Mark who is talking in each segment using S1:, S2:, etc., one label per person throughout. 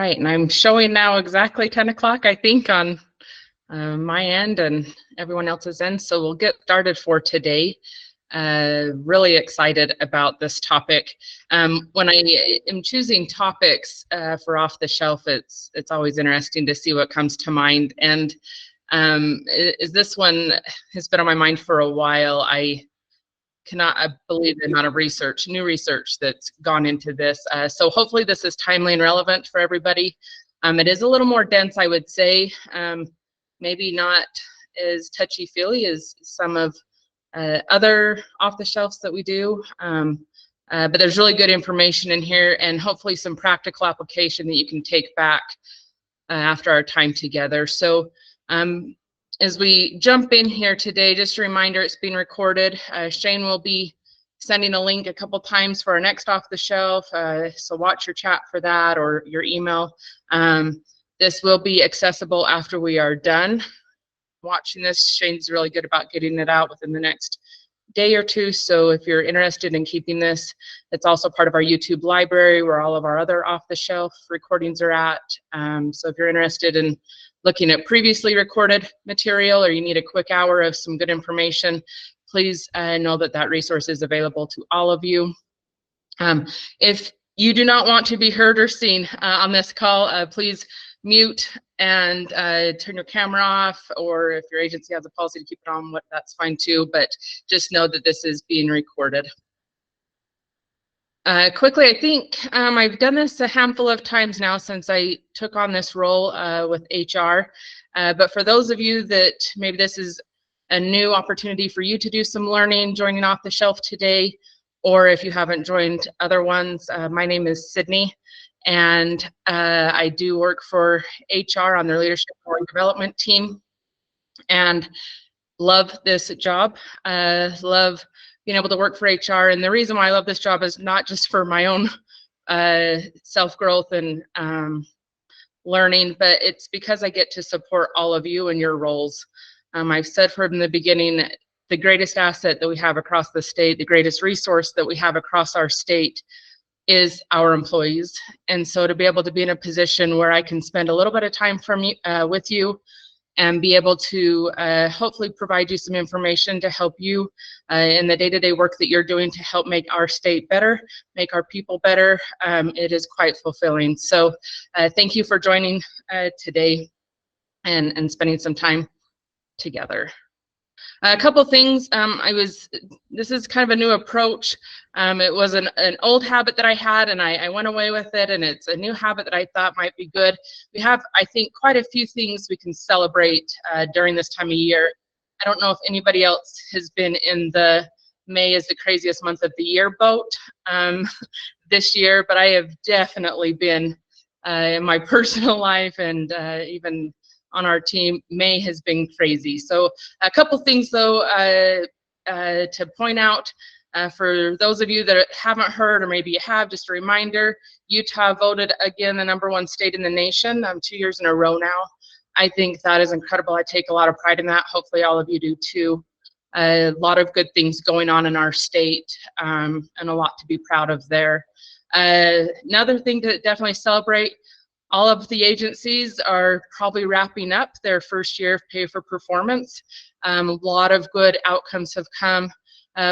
S1: right, and I'm showing now exactly 10 o'clock, I think, on my end and everyone else's end. So we'll get started for today. Really excited about this topic. When I am choosing topics for off the shelf, it's always interesting to see what comes to mind. And this one has been on my mind for a while. I cannot believe the amount of new research that's gone into this. So hopefully this is timely and relevant for everybody. It is a little more dense, I would say. Maybe not as touchy-feely as some of other off-the-shelves that we do. But there's really good information in here and hopefully some practical application that you can take back after our time together. So as we jump in here today, just a reminder, it's being recorded. Shane will be sending a link a couple times for our next off the shelf. So watch your chat for that or your email. This will be accessible after we are done watching this. Shane's really good about getting it out within the next day or two. So if you're interested in keeping this, it's also part of our YouTube library where all of our other off-the-shelf recordings are at. So if you're interested in looking at previously recorded material or you need a quick hour of some good information, please know that that resource is available to all of you. If you do not want to be heard or seen on this call, please mute and turn your camera off, or if your agency has a policy to keep it on, that's fine too, but just know that this is being recorded. Quickly, I think I've done this a handful of times now since I took on this role with HR, but for those of you that maybe this is a new opportunity for you to do some learning, joining off the shelf today, or if you haven't joined other ones, my name is Sydnee, and I do work for HR on their leadership and development team, and love this job. Love being able to work for HR, and the reason why I love this job is not just for my own self-growth and learning, but it's because I get to support all of you in your roles. I've said from the beginning, the greatest asset that we have across the state, the greatest resource that we have across our state is our employees. And so to be able to be in a position where I can spend a little bit of time with you and be able to hopefully provide you some information to help you in the day-to-day work that you're doing to help make our state better, make our people better, it is quite fulfilling. So thank you for joining today and spending some time together. A couple things. This is kind of a new approach. It was an old habit that I had, and I went away with it, and it's a new habit that I thought might be good. We have, I think, quite a few things we can celebrate during this time of year. I don't know if anybody else has been in the May is the craziest month of the year boat this year, but I have definitely been in my personal life and even on our team. May has been crazy. So a couple things though to point out for those of you that haven't heard, or maybe you have, just a reminder, Utah voted again the #1 state in the nation 2 years in a row now. I think that is incredible. I take a lot of pride in that. Hopefully all of you do too. A lot of good things going on in our state and a lot to be proud of there. Another thing to definitely celebrate, all of the agencies are probably wrapping up their first year of pay for performance. A lot of good outcomes have come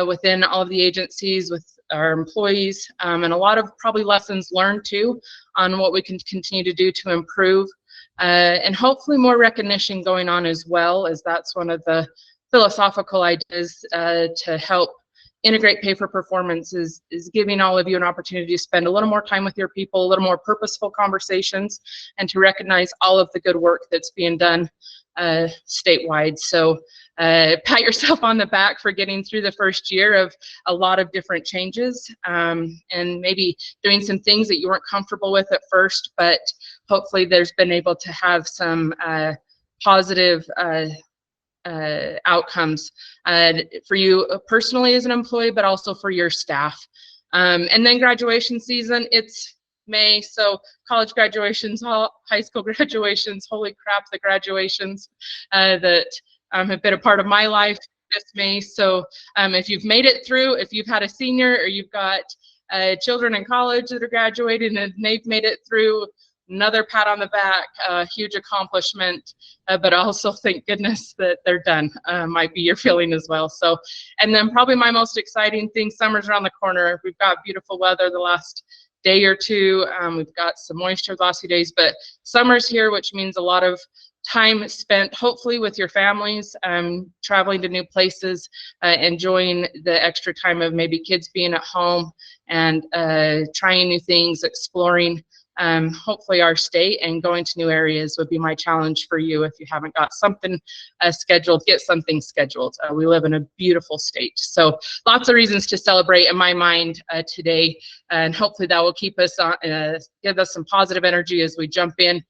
S1: within all of the agencies with our employees, and a lot of probably lessons learned too on what we can continue to do to improve, and hopefully more recognition going on as well, as that's one of the philosophical ideas to help integrate pay for performance is giving all of you an opportunity to spend a little more time with your people, a little more purposeful conversations, and to recognize all of the good work that's being done statewide. So pat yourself on the back for getting through the first year of a lot of different changes, and maybe doing some things that you weren't comfortable with at first, but hopefully there's been able to have some positive outcomes for you personally as an employee, but also for your staff. And then graduation season, it's May, so college graduations, high school graduations, holy crap, the graduations that have been a part of my life this May. So if you've made it through, if you've had a senior or you've got children in college that are graduating and they've made it through another pat on the back, a huge accomplishment, but also thank goodness that they're done, might be your feeling as well. So, and then probably my most exciting thing, summer's around the corner. We've got beautiful weather the last day or two. We've got some moisture the last few days, but summer's here, which means a lot of time spent hopefully with your families, traveling to new places, enjoying the extra time of maybe kids being at home and trying new things, exploring hopefully our state and going to new areas would be my challenge for you. If you haven't got something scheduled, get something scheduled. We live in a beautiful state. So lots of reasons to celebrate in my mind today, and hopefully that will keep us on, give us some positive energy as we jump in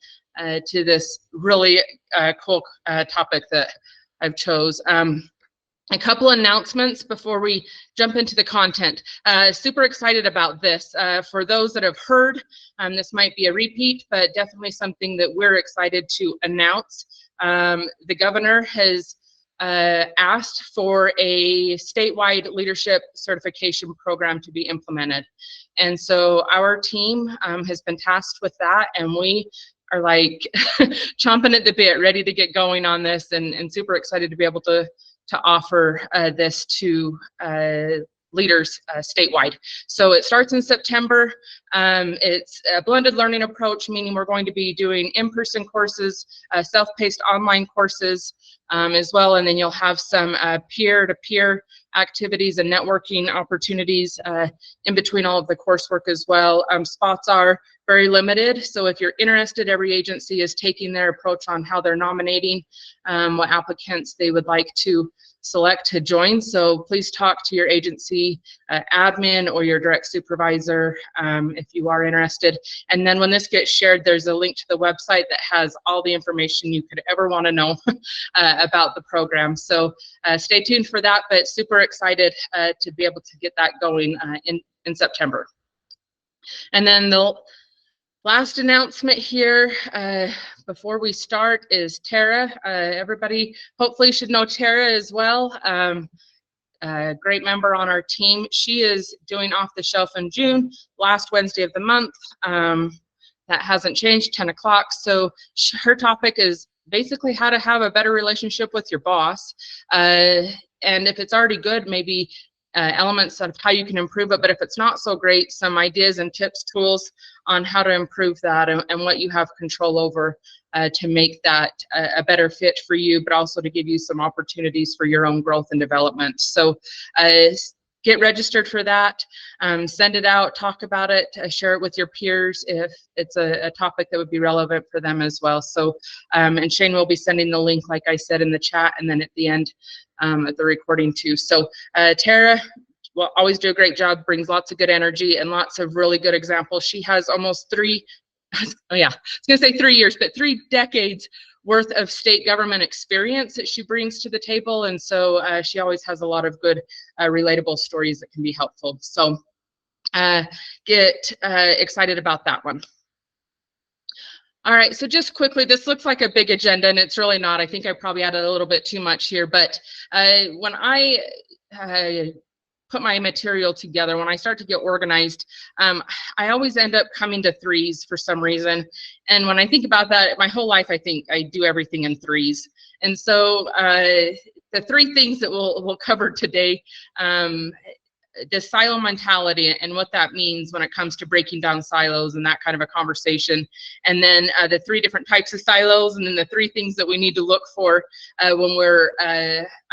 S1: to this really cool topic that I've chose. A couple announcements before we jump into the content. Super excited about this. For those that have heard, this might be a repeat, but definitely something that we're excited to announce. The governor has asked for a statewide leadership certification program to be implemented. And so our team has been tasked with that, and we are like chomping at the bit, ready to get going on this, and super excited to be able to offer this to leaders statewide. So it starts in September. It's a blended learning approach, meaning we're going to be doing in-person courses, self-paced online courses as well, and then you'll have some peer-to-peer activities and networking opportunities in between all of the coursework as well. Spots are very limited, so if you're interested, every agency is taking their approach on how they're nominating what applicants they would like to select to join. So please talk to your agency admin or your direct supervisor if you are interested. And then when this gets shared, there's a link to the website that has all the information you could ever want to know about the program. So stay tuned for that, but super excited to be able to get that going in September. And then the last announcement here before we start is Tara. Everybody hopefully should know Tara as well. A great member on our team. She is doing Off the Shelf in June, last Wednesday of the month. That hasn't changed, 10 o'clock. So her topic is basically how to have a better relationship with your boss. And if it's already good, maybe elements of how you can improve it, but if it's not so great, some ideas and tips, tools on how to improve that and what you have control over to make that a better fit for you, but also to give you some opportunities for your own growth and development. So get registered for that, send it out, talk about it, share it with your peers if it's a topic that would be relevant for them as well. So, and Shane will be sending the link, like I said, in the chat, and then at the end at the recording too. So Tara will always do a great job, brings lots of good energy and lots of really good examples. She has almost 3 years, but 3 decades worth of state government experience that she brings to the table. And so she always has a lot of good relatable stories that can be helpful. So get excited about that one. All right, so just quickly, this looks like a big agenda, and it's really not. I think I probably added a little bit too much here, but when I put my material together, when I start to get organized, I always end up coming to 3s for some reason. And when I think about that, my whole life, I think I do everything in 3s. And so the 3 things that we'll cover today, the silo mentality and what that means when it comes to breaking down silos and that kind of a conversation. And then the 3 different types of silos, and then the 3 things that we need to look for when we're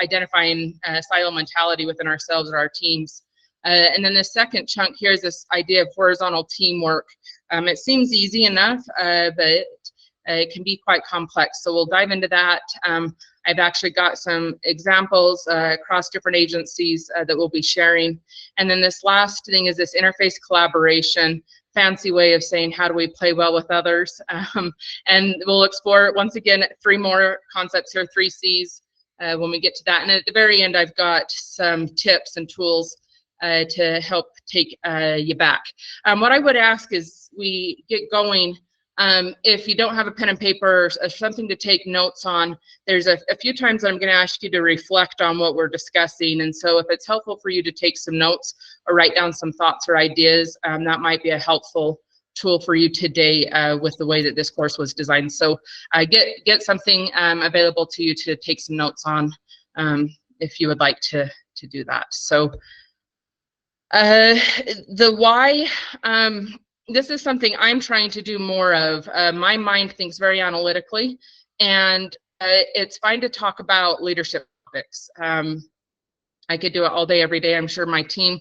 S1: identifying silo mentality within ourselves or our teams. And then the second chunk here is this idea of horizontal teamwork. It seems easy enough, but it can be quite complex. So we'll dive into that. I've actually got some examples across different agencies that we'll be sharing. And then this last thing is this interface collaboration, fancy way of saying how do we play well with others. And we'll explore, once again, 3 more concepts here, 3 C's when we get to that. And at the very end, I've got some tips and tools to help take you back. What I would ask is we get going, if you don't have a pen and paper or something to take notes on, there's a few times that I'm going to ask you to reflect on what we're discussing. And so if it's helpful for you to take some notes or write down some thoughts or ideas, that might be a helpful tool for you today with the way that this course was designed. So get something available to you to take some notes on if you would like to do that. So the why, this is something I'm trying to do more of. My mind thinks very analytically, and it's fine to talk about leadership topics. I could do it all day, every day. I'm sure my team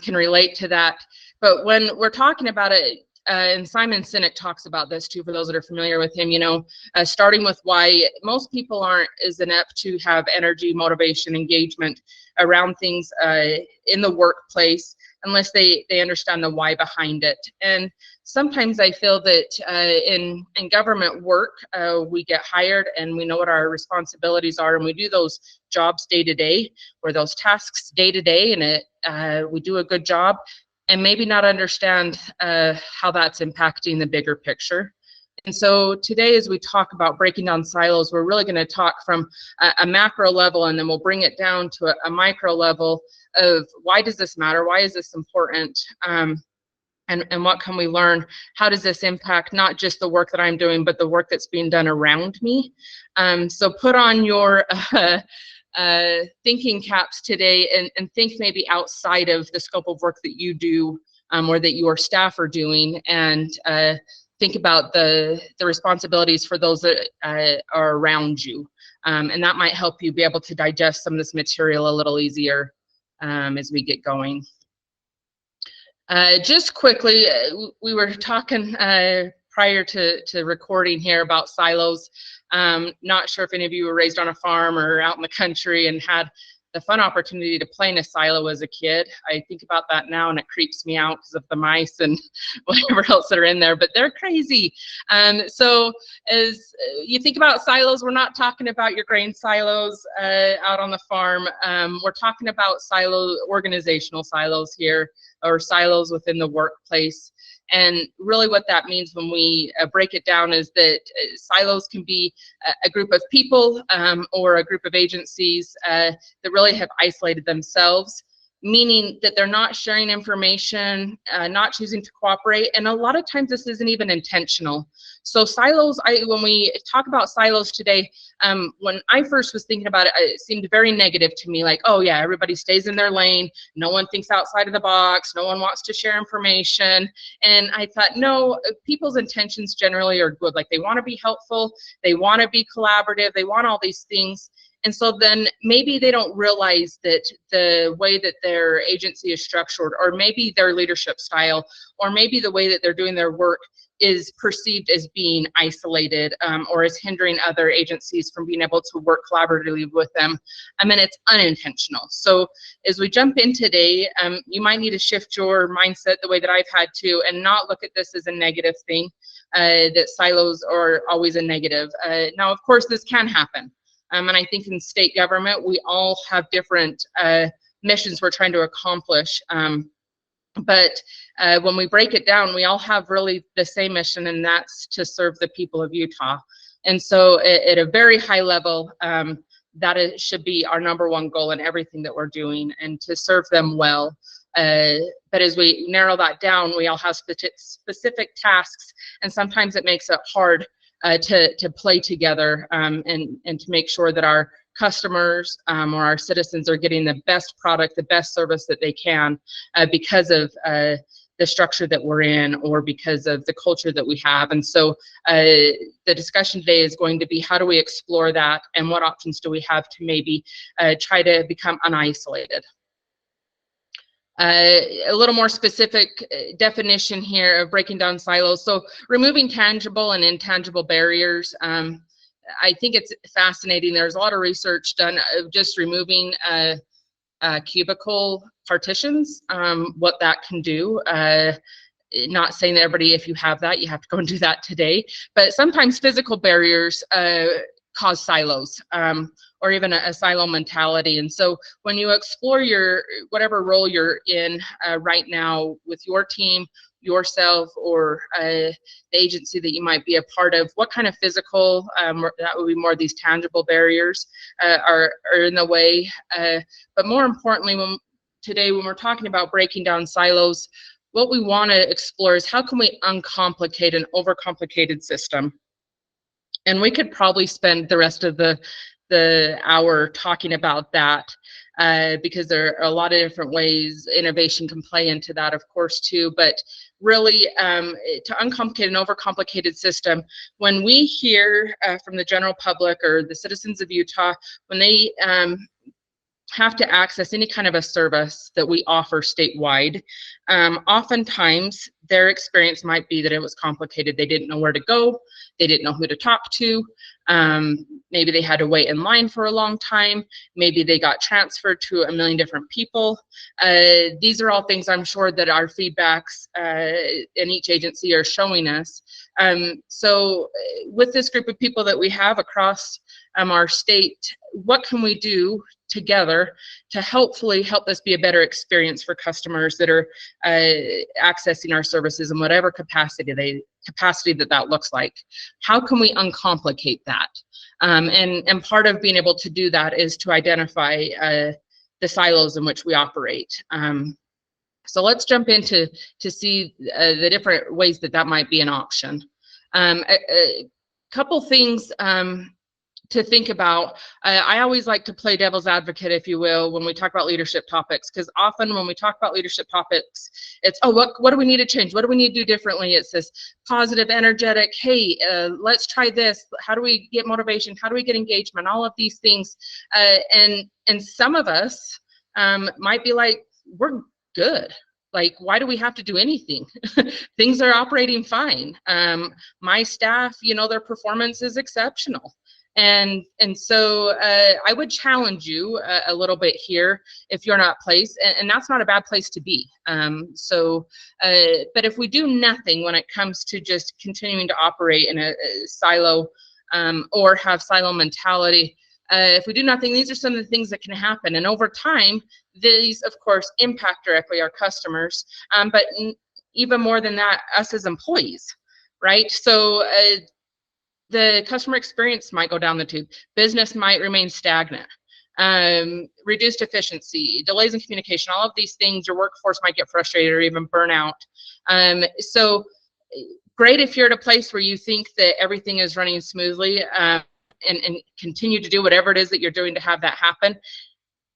S1: can relate to that. But when we're talking about it, and Simon Sinek talks about this too, for those that are familiar with him, you know, starting with why. Most people aren't as inept to have energy, motivation, engagement around things in the workplace unless they understand the why behind it. And sometimes I feel that in government work, we get hired and we know what our responsibilities are, and we do those jobs day to day, or those tasks day to day, and we do a good job, and maybe not understand how that's impacting the bigger picture. And so today, as we talk about breaking down silos, we're really going to talk from a macro level, and then we'll bring it down to a micro level of why does this matter? Why is this important? And what can we learn? How does this impact not just the work that I'm doing, but the work that's being done around me? So put on your thinking caps today and think maybe outside of the scope of work that you do or that your staff are doing, and think about the responsibilities for those that are around you. And that might help you be able to digest some of this material a little easier as we get going. Just quickly, we were talking prior to recording here about silos. Not sure if any of you were raised on a farm or out in the country and had the fun opportunity to play in a silo as a kid. I think about that now and it creeps me out because of the mice and whatever else that are in there, but they're crazy. So as you think about silos, we're not talking about your grain silos out on the farm. We're talking about organizational silos here, or silos within the workplace. And really what that means when we break it down is that silos can be a group of people or a group of agencies that really have isolated themselves, meaning that they're not sharing information, not choosing to cooperate, and a lot of times this isn't even intentional. So silos, when we talk about silos today, when I first was thinking about it, it seemed very negative to me, like, oh yeah, everybody stays in their lane, no one thinks outside of the box, no one wants to share information. And I thought, no, people's intentions generally are good. Like, they want to be helpful, they want to be collaborative, they want all these things. And so then maybe they don't realize that the way that their agency is structured, or maybe their leadership style, or maybe the way that they're doing their work is perceived as being isolated or as hindering other agencies from being able to work collaboratively with them. I mean, it's unintentional. So as we jump in today, you might need to shift your mindset the way that I've had to, and not look at this as a negative thing, that silos are always a negative. Now, of course, this can happen. And I think in state government, we all have different missions we're trying to accomplish. But when we break it down, we all have really the same mission, and that's to serve the people of Utah. And so at a very high level, that should be our #1 goal in everything that we're doing, and to serve them well. But as we narrow that down, we all have specific tasks, and sometimes it makes it hard to play together and to make sure that our customers or our citizens are getting the best product, the best service that they can because of the structure that we're in, or because of the culture that we have. And so the discussion today is going to be, how do we explore that, and what options do we have to maybe try to become unisolated? A little more specific definition here of breaking down silos. So removing tangible and intangible barriers. I think it's fascinating. There's a lot of research done of just removing cubicle partitions, what that can do. Not saying that everybody, if you have that, you have to go and do that today, but sometimes physical barriers cause silos, or even a silo mentality. And so when you explore whatever role you're in right now with your team, yourself, or the agency that you might be a part of, what kind of physical, that would be more of these tangible barriers are in the way. But more importantly, today when we're talking about breaking down silos, what we want to explore is how can we uncomplicate an overcomplicated system. And we could probably spend the rest of the hour talking about that, because there are a lot of different ways innovation can play into that, of course, too. But really, to uncomplicate an overcomplicated system, when we hear from the general public or the citizens of Utah, when they have to access any kind of a service that we offer statewide, oftentimes their experience might be that it was complicated. They didn't know where to go. They didn't know who to talk to. Maybe they had to wait in line for a long time. Maybe they got transferred to a million different people. These are all things I'm sure that our feedbacks in each agency are showing us. So with this group of people that we have across our state, what can we do together to hopefully help this be a better experience for customers that are accessing our services in whatever capacity that looks like? How can we uncomplicate that? And part of being able to do that is to identify the silos in which we operate. So let's jump into to see the different ways that might be an option. A couple things to think about. I always like to play devil's advocate, if you will, when we talk about leadership topics, because often when we talk about leadership topics, it's, oh, what do we need to change? What do we need to do differently? It's this positive, energetic, hey, let's try this. How do we get motivation? How do we get engagement? All of these things. And some of us might be like, we're good. Like, why do we have to do anything? Things are operating fine. My staff, their performance is exceptional. And so I would challenge you a little bit here if you're not placed, and that's not a bad place to be. But if we do nothing when it comes to just continuing to operate in a silo or have silo mentality, if we do nothing, these are some of the things that can happen. And over time, these, of course, impact directly our customers, but even more than that, us as employees, right? So the customer experience might go down the tube. Business might remain stagnant. Reduced efficiency, delays in communication, all of these things, your workforce might get frustrated or even burn out. So great if you're at a place where you think that everything is running smoothly, and continue to do whatever it is that you're doing to have that happen.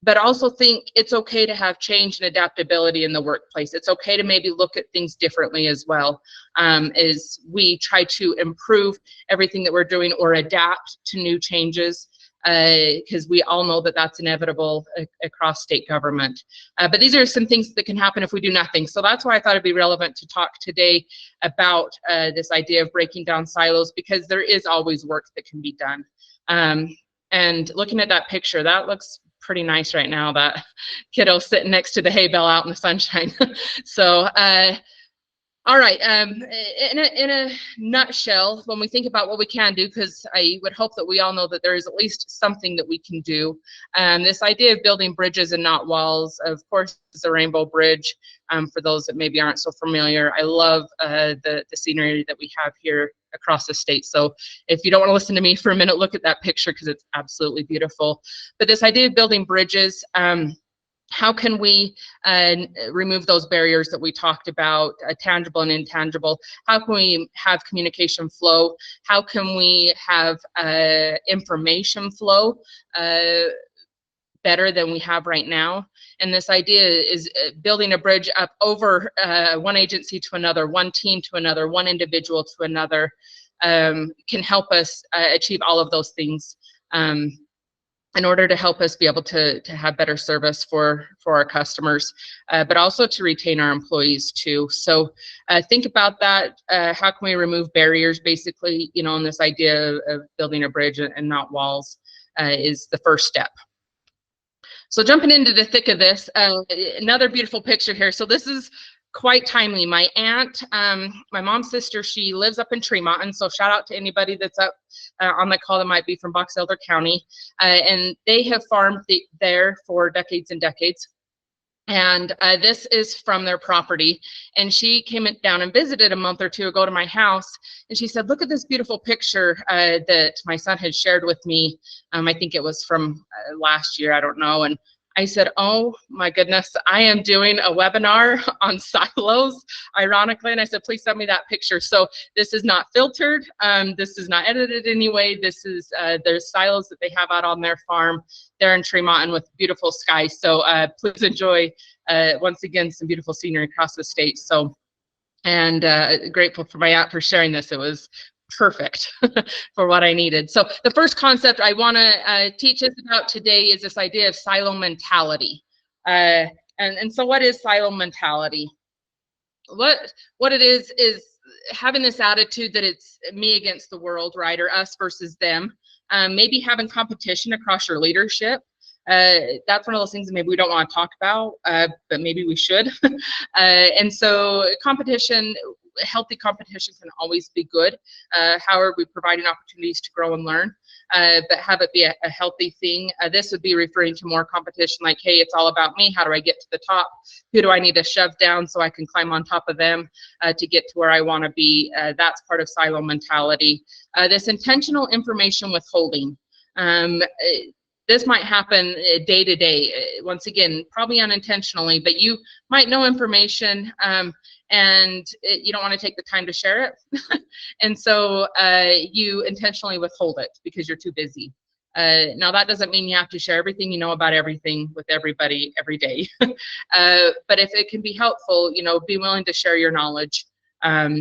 S1: But also think it's okay to have change and adaptability in the workplace. It's okay to maybe look at things differently as well, as we try to improve everything that we're doing or adapt to new changes, because we all know that that's inevitable across state government. But these are some things that can happen if we do nothing. So that's why I thought it'd be relevant to talk today about this idea of breaking down silos, because there is always work that can be done. And looking at that picture, that looks pretty nice right now, that kiddo sitting next to the hay bale out in the sunshine. So all right, in a nutshell, when we think about what we can do, because I would hope that we all know that there is at least something that we can do. This idea of building bridges and not walls, of course, is the Rainbow Bridge. For those that maybe aren't so familiar, I love the scenery that we have here across the state. So if you don't want to listen to me for a minute, look at that picture, because it's absolutely beautiful. But this idea of building bridges, how can we remove those barriers that we talked about, tangible and intangible? How can we have communication flow? How can we have information flow better than we have right now? And this idea is building a bridge up over one agency to another, one team to another, one individual to another, can help us achieve all of those things, in order to help us be able to have better service for our customers, but also to retain our employees too. So think about that. How can we remove barriers, basically, in this idea of building a bridge and not walls, is the first step. So jumping into the thick of this, another beautiful picture here. So this is quite timely. My aunt, my mom's sister, she lives up in Tremont, and so shout out to anybody that's up on the call that might be from Box Elder County, and they have farmed there for decades and decades. And this is from their property. And she came down and visited a month or two ago to my house, and she said, look at this beautiful picture that my son had shared with me. I think it was from last year, I don't know. And I said, oh my goodness, I am doing a webinar on silos, ironically. And I said, please send me that picture. So this is not filtered. This is not edited in any way. This is, there's silos that they have out on their farm there in Tremont and with beautiful skies. So please enjoy, once again, some beautiful scenery across the state. So, and grateful for my aunt for sharing this. It was perfect for what I needed. So the first concept I want to teach us about today is this idea of silo mentality. And so what is silo mentality? What it is having this attitude that it's me against the world, right, or us versus them. Maybe having competition across your leadership. That's one of those things that maybe we don't want to talk about, but maybe we should. And so competition, healthy competition can always be good. However, we're providing opportunities to grow and learn, but have it be a healthy thing. This would be referring to more competition like, hey, it's all about me. How do I get to the top? Who do I need to shove down so I can climb on top of them to get to where I want to be? That's part of silo mentality. This intentional information withholding. This might happen day to day, once again, probably unintentionally, but you might know information and you don't want to take the time to share it. And so you intentionally withhold it because you're too busy. Now, that doesn't mean you have to share everything you know about everything with everybody every day. But if it can be helpful, you know, be willing to share your knowledge.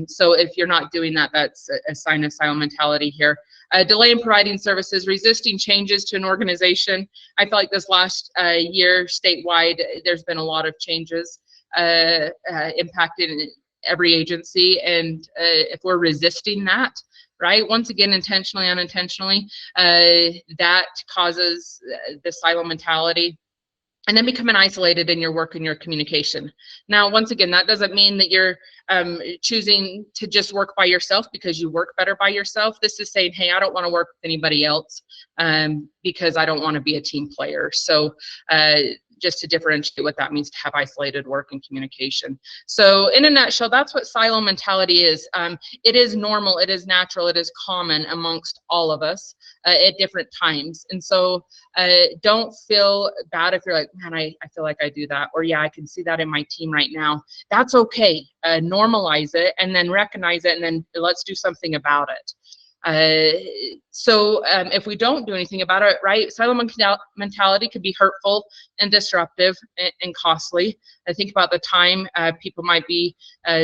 S1: So if you're not doing that, that's a sign of silo mentality here. Delay in providing services, resisting changes to an organization. I feel like this last year statewide, there's been a lot of changes impacting every agency. And if we're resisting that, right, once again, intentionally, unintentionally, that causes the silo mentality. And then becoming isolated in your work and your communication. Now, once again, that doesn't mean that you're choosing to just work by yourself because you work better by yourself. This is saying, hey, I don't want to work with anybody else because I don't want to be a team player. So just to differentiate what that means to have isolated work and communication. So in a nutshell, that's what silo mentality is. It is normal, it is natural, it is common amongst all of us at different times. And so don't feel bad if you're like, man, I feel like I do that. Or yeah, I can see that in my team right now. That's okay. Normalize it and then recognize it and then let's do something about it. So if we don't do anything about it, right, silo mentality could be hurtful and disruptive and costly. I think about the time people might be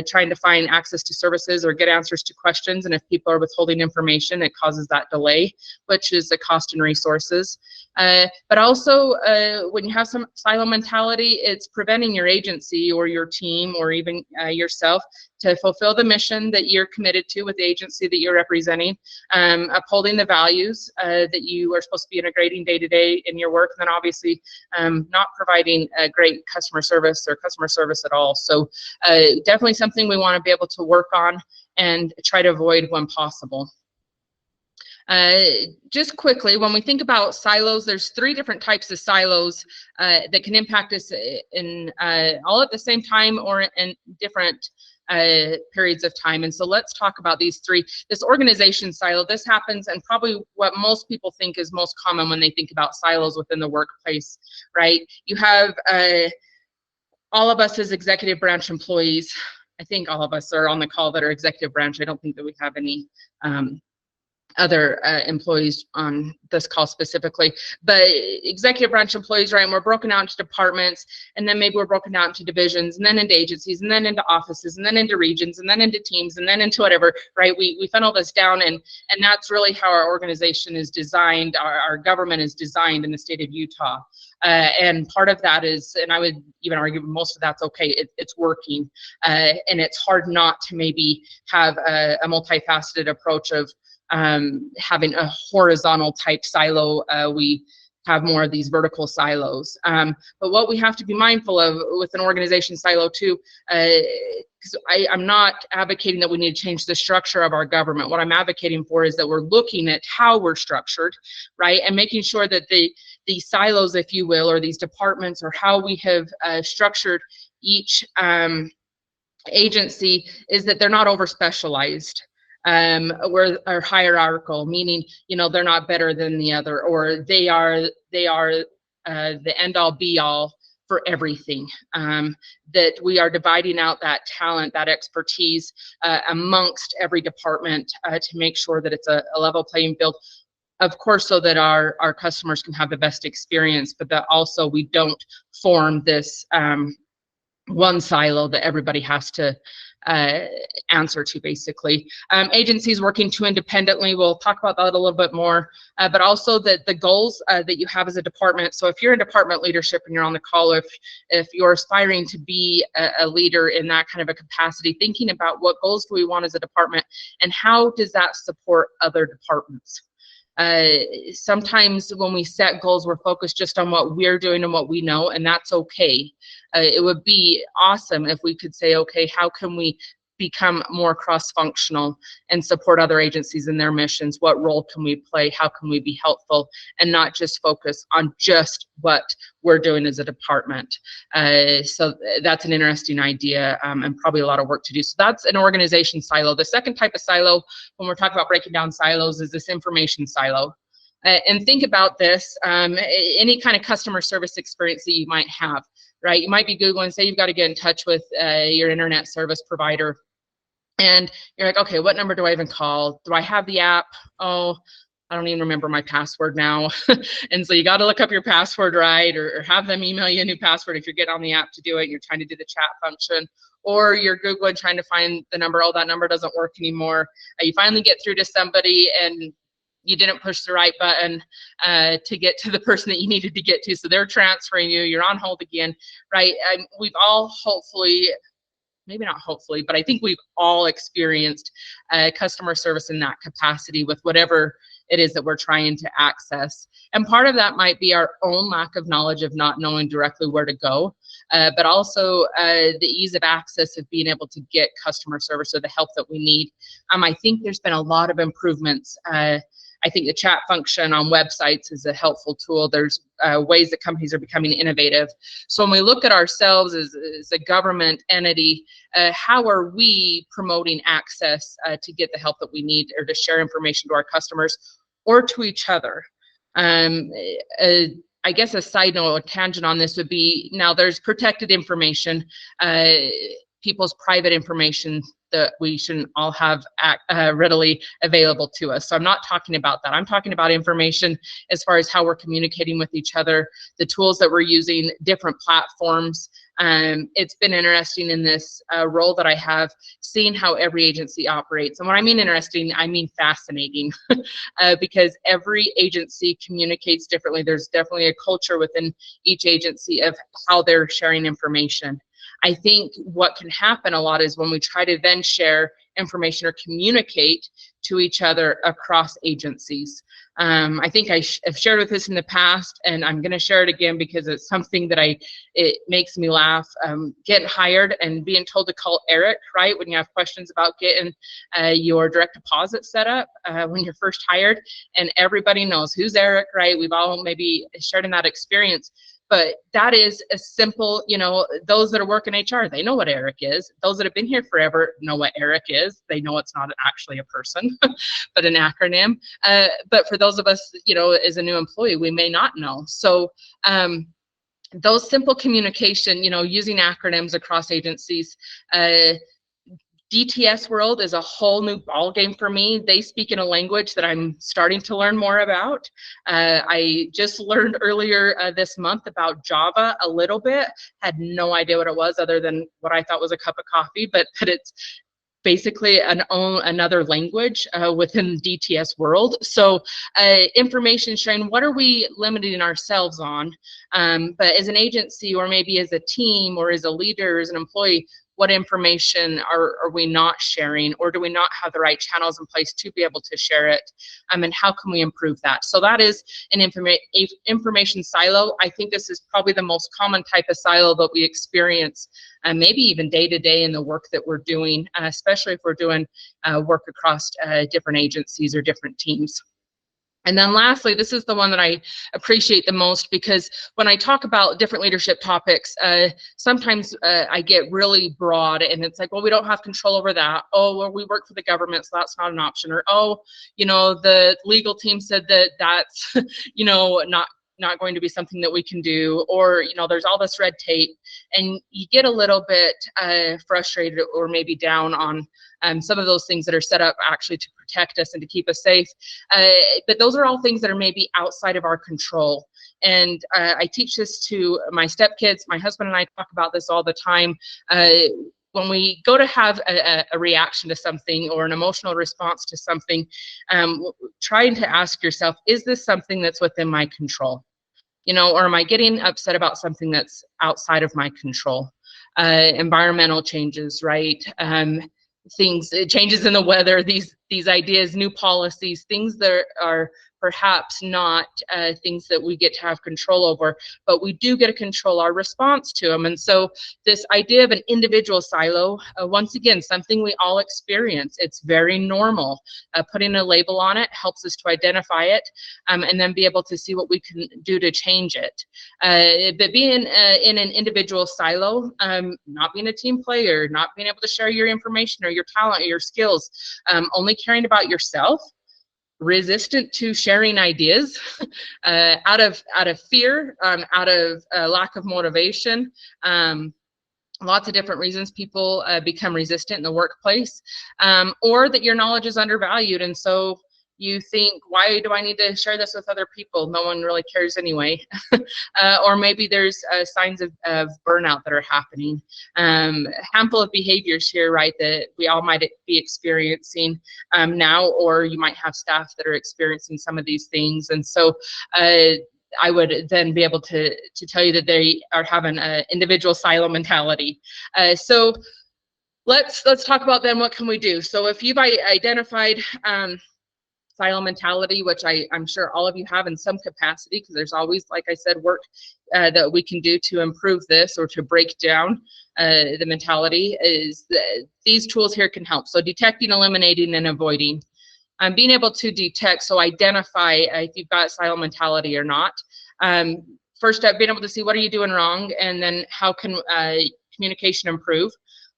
S1: trying to find access to services or get answers to questions, and if people are withholding information, it causes that delay, which is a cost in resources. But also, when you have some silo mentality, it's preventing your agency or your team or even yourself to fulfill the mission that you're committed to with the agency that you're representing, upholding the values that you are supposed to be integrating day to day in your work, and then obviously not providing a great customer service or customer service at all. So definitely something we want to be able to work on and try to avoid when possible. Just quickly, when we think about silos, there's 3 different types of silos that can impact us in all at the same time or in different periods of time. And so let's talk about these 3. This organization silo, this happens, and probably what most people think is most common when they think about silos within the workplace, right? You have all of us as executive branch employees. I think all of us are on the call that are executive branch. I don't think that we have any other employees on this call specifically, but executive branch employees, right? And we're broken out into departments, and then maybe we're broken out into divisions, and then into agencies, and then into offices, and then into regions, and then into teams, and then into whatever, right? We funnel this down, and that's really how our organization is designed, our government is designed in the state of Utah. And part of that is, and I would even argue most of that's okay, it's working, and it's hard not to maybe have a multifaceted approach of having a horizontal type silo. We have more of these vertical silos. But what we have to be mindful of with an organization silo too, because I'm not advocating that we need to change the structure of our government. What I'm advocating for is that we're looking at how we're structured, right? And making sure that these silos, if you will, or these departments, or how we have structured each agency, is that they're not over specialized. Are hierarchical, meaning, you know, they're not better than the other, or they are the end-all be-all for everything, that we are dividing out that talent, that expertise amongst every department to make sure that it's a level playing field, of course, so that our customers can have the best experience, but that also we don't form this one silo that everybody has to answer to, basically. Agencies working too independently, we'll talk about that a little bit more, but also the goals that you have as a department. So if you're in department leadership and you're on the call, if you're aspiring to be a leader in that kind of a capacity, thinking about what goals do we want as a department and how does that support other departments. Sometimes when we set goals, we're focused just on what we're doing and what we know, and that's okay. It would be awesome if we could say, okay, how can we become more cross-functional and support other agencies in their missions? What role can we play? How can we be helpful? And not just focus on just what we're doing as a department. So that's an interesting idea and probably a lot of work to do. So that's an organization silo. The second type of silo, when we're talking about breaking down silos, is this information silo. And think about this, any kind of customer service experience that you might have, right? You might be Googling, say you've got to get in touch with your internet service provider. And you're like, okay, what number do I even call? Do I have the app? Oh, I don't even remember my password now. And so you got to look up your password, right? Or have them email you a new password if you're getting on the app to do it. You're trying to do the chat function. Or you're Googling trying to find the number. Oh, that number doesn't work anymore. You finally get through to somebody and you didn't push the right button to get to the person that you needed to get to. So they're transferring you. You're on hold again, right? We've all hopefully, maybe not hopefully, but I think we've all experienced customer service in that capacity with whatever it is that we're trying to access. And part of that might be our own lack of knowledge of not knowing directly where to go, but also the ease of access of being able to get customer service or the help that we need. I think there's been a lot of improvements. I think the chat function on websites is a helpful tool. There's ways that companies are becoming innovative. So when we look at ourselves as a government entity, how are we promoting access to get the help that we need or to share information to our customers or to each other? I guess a side note, a tangent on this would be, now there's protected information, people's private information that we shouldn't all have readily available to us. So I'm not talking about that. I'm talking about information as far as how we're communicating with each other, the tools that we're using, different platforms. It's been interesting in this role that I have, seeing how every agency operates. And when I mean interesting, I mean fascinating, because every agency communicates differently. There's definitely a culture within each agency of how they're sharing information. I think what can happen a lot is when we try to then share information or communicate to each other across agencies. I think I've shared with this in the past, and I'm going to share it again because it's something that it makes me laugh. Getting hired and being told to call Eric, right, when you have questions about getting your direct deposit set up when you're first hired, and everybody knows who's Eric, right? We've all maybe shared in that experience. But that is a simple, those that are working HR, they know what Eric is. Those that have been here forever know what Eric is. They know it's not actually a person, but an acronym. But for those of us, as a new employee, we may not know. So those simple communication, using acronyms across agencies, DTS world is a whole new ball game for me. They speak in a language that I'm starting to learn more about. I just learned earlier this month about Java a little bit. Had no idea what it was other than what I thought was a cup of coffee, but it's basically another language within the DTS world. So information sharing, what are we limiting ourselves on? But as an agency, or maybe as a team, or as a leader, as an employee, what information are we not sharing, or do we not have the right channels in place to be able to share it? And how can we improve that? So that is an information silo. I think this is probably the most common type of silo that we experience, maybe even day to day in the work that we're doing, especially if we're doing work across different agencies or different teams. And then lastly, this is the one that I appreciate the most, because when I talk about different leadership topics, sometimes I get really broad, and it's like, well, we don't have control over that. Oh, well, we work for the government, so that's not an option. Or, oh, the legal team said that that's, not not going to be something that we can do, or there's all this red tape, and you get a little bit frustrated or maybe down on some of those things that are set up actually to protect us and to keep us safe. But those are all things that are maybe outside of our control. And I teach this to my stepkids. My husband and I talk about this all the time. When we go to have a reaction to something or an emotional response to something, trying to ask yourself, is this something that's within my control? Or am I getting upset about something that's outside of my control? Environmental changes, right? Changes in the weather, these ideas, new policies, things that are perhaps not things that we get to have control over, but we do get to control our response to them. And so this idea of an individual silo, once again, something we all experience. It's very normal. Putting a label on it helps us to identify it, and then be able to see what we can do to change it. But being in an individual silo, not being a team player, not being able to share your information or your talent or your skills, only caring about yourself, resistant to sharing ideas, out of fear, out of lack of motivation. Lots of different reasons people become resistant in the workplace, or that your knowledge is undervalued, and so you think, why do I need to share this with other people? No one really cares anyway. Or maybe there's signs of burnout that are happening. A handful of behaviors here, right, that we all might be experiencing now, or you might have staff that are experiencing some of these things. And so I would then be able to tell you that they are having an individual silo mentality. So let's talk about then what can we do. So if you've identified silo mentality, which I'm sure all of you have in some capacity, because there's always, like I said, work that we can do to improve this or to break down the mentality, these tools here can help. So detecting, eliminating, and avoiding. Being able to detect, so identify if you've got silo mentality or not. First step, being able to see what are you doing wrong, and then how can communication improve.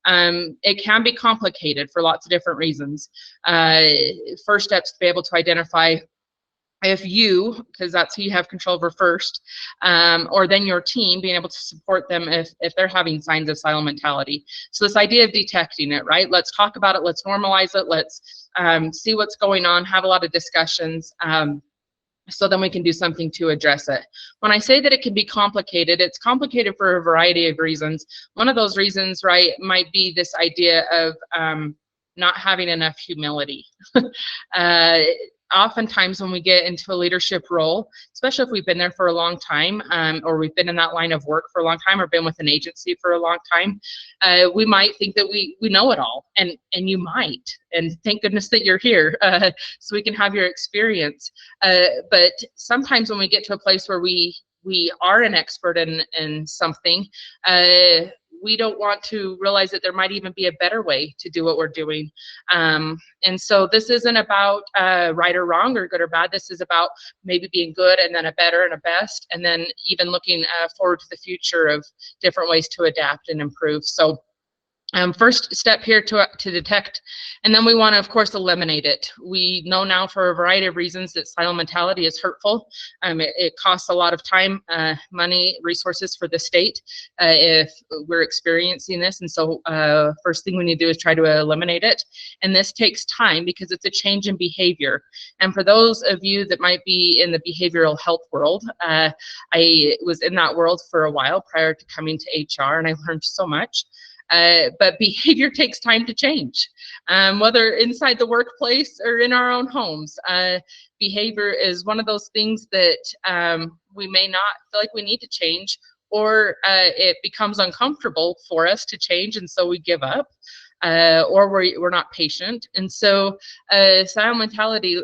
S1: It can be complicated for lots of different reasons. First steps to be able to identify if you, because that's who you have control over first, or then your team, being able to support them if they're having signs of silo mentality. So this idea of detecting it, right? Let's talk about it, let's normalize it, let's see what's going on, have a lot of discussions, so then we can do something to address it. When I say that it can be complicated, it's complicated for a variety of reasons. One of those reasons, right, might be this idea of not having enough humility. Oftentimes when we get into a leadership role, especially if we've been there for a long time, or we've been in that line of work for a long time, or been with an agency for a long time, we might think that we know it all, and you might, and thank goodness that you're here, so we can have your experience. But sometimes when we get to a place where we are an expert in something, we don't want to realize that there might even be a better way to do what we're doing. And so this isn't about right or wrong or good or bad. This is about maybe being good and then a better and a best, and then even looking forward to the future of different ways to adapt and improve. So first step here to detect, and then we want to, of course, eliminate it. We know now for a variety of reasons that silo mentality is hurtful. It costs a lot of time, money, resources for the state if we're experiencing this. And so first thing we need to do is try to eliminate it. And this takes time because it's a change in behavior. And for those of you that might be in the behavioral health world, I was in that world for a while prior to coming to HR, and I learned so much. But behavior takes time to change, whether inside the workplace or in our own homes. Behavior is one of those things that we may not feel like we need to change, or it becomes uncomfortable for us to change, and so we give up, or we're not patient. And so silo mentality,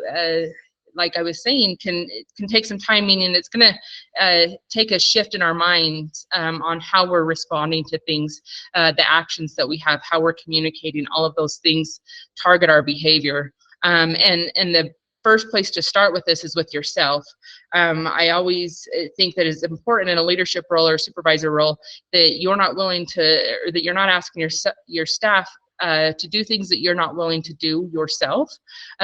S1: like I was saying, can take some time, meaning it's going to take a shift in our minds on how we're responding to things, the actions that we have, how we're communicating, all of those things target our behavior. And the first place to start with this is with yourself. I always think that it's important in a leadership role or a supervisor role that you're not willing to, or that you're not asking your staff to do things that you're not willing to do yourself.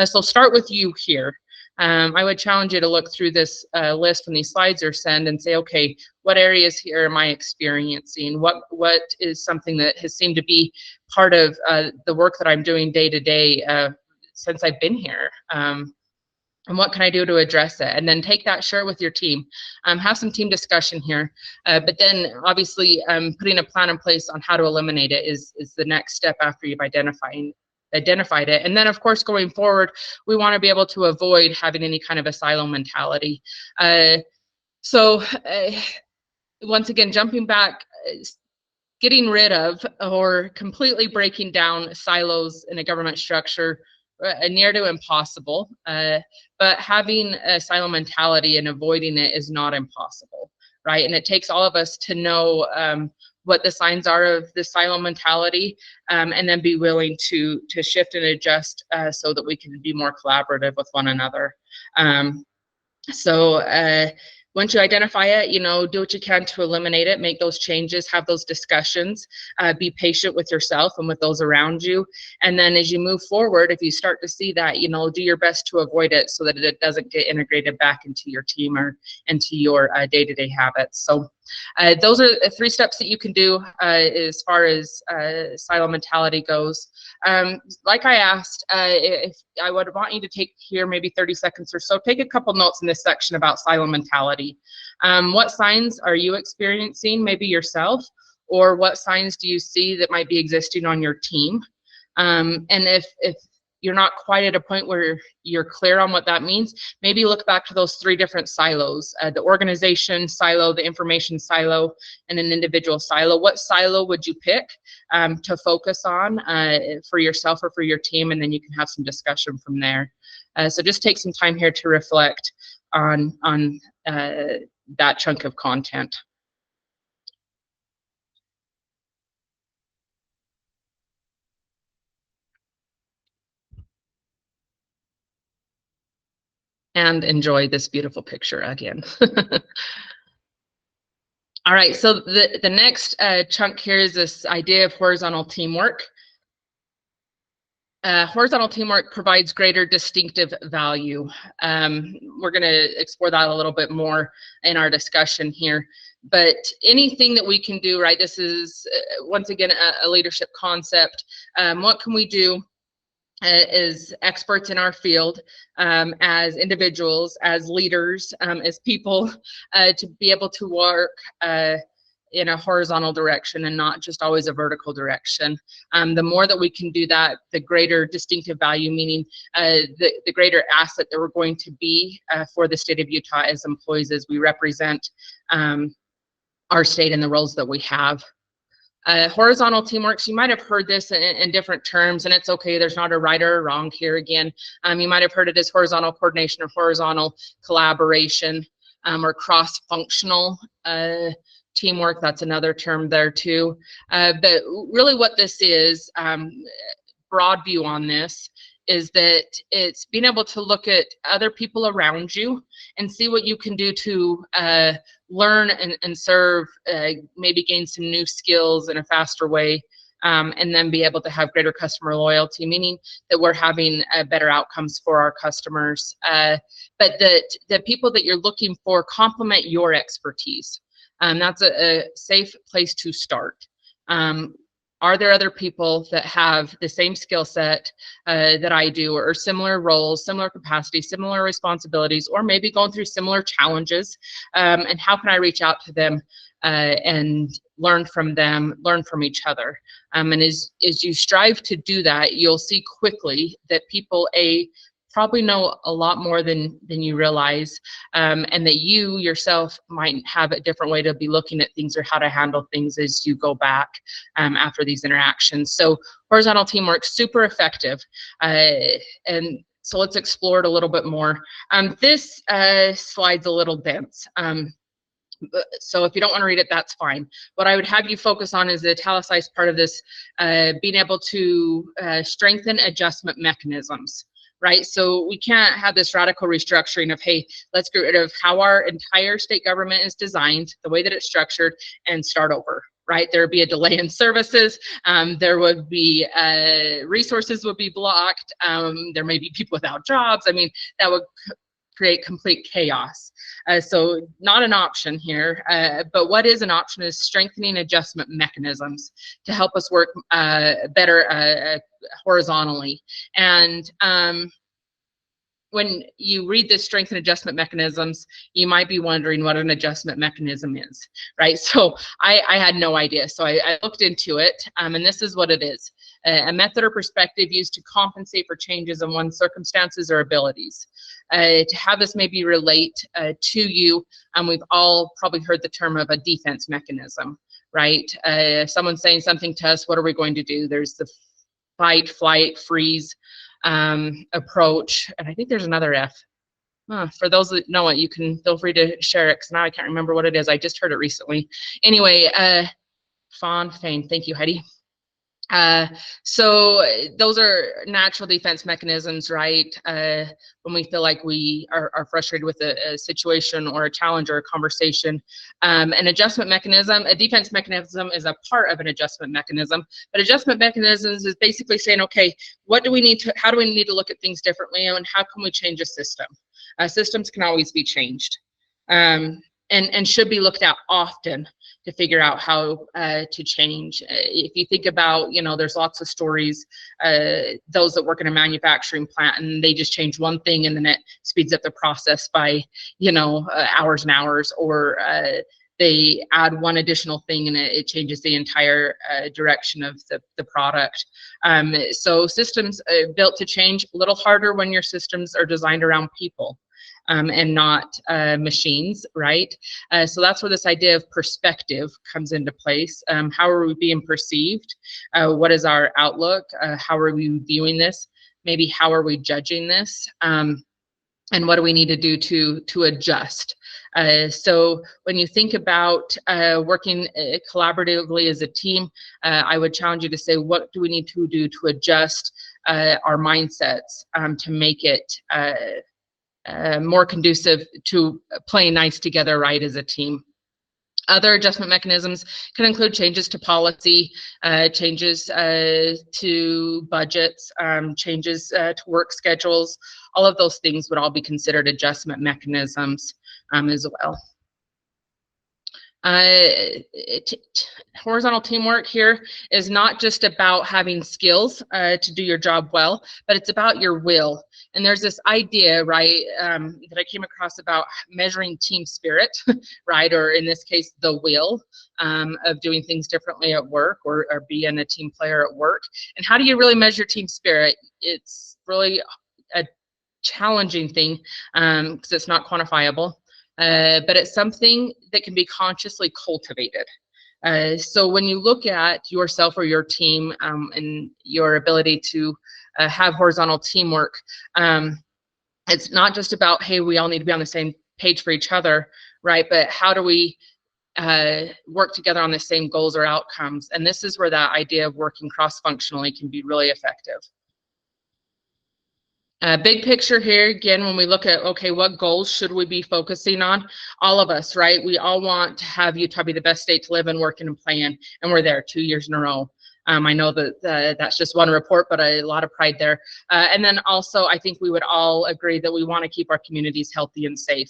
S1: So start with you here. I would challenge you to look through this list when these slides are sent and say, okay, what areas here am I experiencing? What is something that has seemed to be part of the work that I'm doing day to day since I've been here? And what can I do to address it? And then take that, share it with your team. Have some team discussion here. But then obviously putting a plan in place on how to eliminate it is the next step after you've identified it. And then of course, going forward, we want to be able to avoid having any kind of a silo mentality. Once again, jumping back, getting rid of or completely breaking down silos in a government structure, near to impossible, but having a silo mentality and avoiding it is not impossible, right? And it takes all of us to know what the signs are of the silo mentality, and then be willing to shift and adjust so that we can be more collaborative with one another. Once you identify it, do what you can to eliminate it, make those changes, have those discussions, be patient with yourself and with those around you. And then as you move forward, if you start to see that, do your best to avoid it so that it doesn't get integrated back into your team or into your day-to-day habits. So those are 3 steps that you can do as far as silo mentality goes. Like I asked, if I would want you to take here maybe 30 seconds or so, take a couple notes in this section about silo mentality. What signs are you experiencing, maybe yourself, or what signs do you see that might be existing on your team? And if you're not quite at a point where you're clear on what that means, maybe look back to those 3 different silos, the organization silo, the information silo, and an individual silo. What silo would you pick to focus on for yourself or for your team? And then you can have some discussion from there. So just take some time here to reflect on that chunk of content. And enjoy this beautiful picture again. All right, so the next chunk here is this idea of horizontal teamwork. Horizontal teamwork provides greater distinctive value. We're going to explore that a little bit more in our discussion here. But anything that we can do, right, this is, once again, a leadership concept. What can we do as experts in our field, as individuals, as leaders, as people, to be able to work in a horizontal direction and not just always a vertical direction. The more that we can do that, the greater distinctive value, meaning the greater asset that we're going to be for the state of Utah as employees, as we represent our state and the roles that we have. Horizontal teamwork, so you might have heard this in different terms, and it's okay, there's not a right or a wrong here again. You might have heard it as horizontal coordination or horizontal collaboration, or cross-functional teamwork. That's another term there too. But really what this is, broad view on this, is that it's being able to look at other people around you and see what you can do to learn and serve, maybe gain some new skills in a faster way, and then be able to have greater customer loyalty, meaning that we're having better outcomes for our customers. But that the people that you're looking for complement your expertise. That's a safe place to start. Are there other people that have the same skill set that I do, or similar roles, similar capacity, similar responsibilities, or maybe going through similar challenges? And how can I reach out to them and learn from them, learn from each other? And as you strive to do that, you'll see quickly that people, probably know a lot more than you realize, and that you yourself might have a different way to be looking at things or how to handle things as you go back after these interactions. So horizontal teamwork, super effective. And so let's explore it a little bit more. This slide's a little dense. So if you don't want to read it, that's fine. What I would have you focus on is the italicized part of this, being able to strengthen adjustment mechanisms. Right, so we can't have this radical restructuring of, hey, let's get rid of how our entire state government is designed, the way that it's structured, and start over. right? There would be a delay in services. There would be resources would be blocked. There may be people without jobs. I mean, that would create complete chaos. So not an option here, but what is an option is strengthening adjustment mechanisms to help us work better horizontally. And when you read this strength and adjustment mechanisms, you might be wondering what an adjustment mechanism is, right? So I had no idea. So I looked into it, and this is what it is. A method or perspective used to compensate for changes in one's circumstances or abilities. To have this maybe relate to you, we've all probably heard the term of a defense mechanism, right? Someone's saying something to us, what are we going to do? There's the fight, flight, freeze approach, and I think there's another F. For those that know it, you can feel free to share it, because now I can't remember what it is. I just heard it recently. Anyway, feign. Thank you, Heidi. So those are natural defense mechanisms, right? When we feel like we are frustrated with a situation or a challenge or a conversation. An adjustment mechanism, a defense mechanism is a part of an adjustment mechanism, but adjustment mechanisms is basically saying, okay, what do we need to, how do we need to look at things differently, and how can we change a system? Systems can always be changed, and should be looked at often to figure out how to change. If you think about, you know, there's lots of stories, those that work in a manufacturing plant and they just change one thing and then it speeds up the process by, you know, hours and hours, or they add one additional thing and it changes the entire direction of the product. So systems built to change, a little harder when your systems are designed around people. And not machines, right? So that's where this idea of perspective comes into place. How are we being perceived? What is our outlook? How are we viewing this? Maybe how are we judging this? And what do we need to do to adjust? So when you think about working collaboratively as a team, I would challenge you to say, what do we need to do to adjust our mindsets to make it more conducive to playing nice together, right, as a team. Other adjustment mechanisms can include changes to policy, changes to budgets, changes to work schedules. All of those things would all be considered adjustment mechanisms as well. Horizontal teamwork here is not just about having skills to do your job well, but it's about your will. And there's this idea, right, that I came across about measuring team spirit, right, or in this case, the will of doing things differently at work, or being a team player at work. And how do you really measure team spirit? It's really a challenging thing because it's not quantifiable. But it's something that can be consciously cultivated. So when you look at yourself or your team and your ability to have horizontal teamwork, it's not just about, hey, we all need to be on the same page for each other, right? But how do we work together on the same goals or outcomes? And this is where that idea of working cross-functionally can be really effective. Big picture here, again, when we look at, okay, what goals should we be focusing on? All of us, right? We all want to have Utah be the best state to live and work in and play in, and we're there 2 years in a row. I know that that's just one report, but a lot of pride there. And then also, I think we would all agree that we want to keep our communities healthy and safe.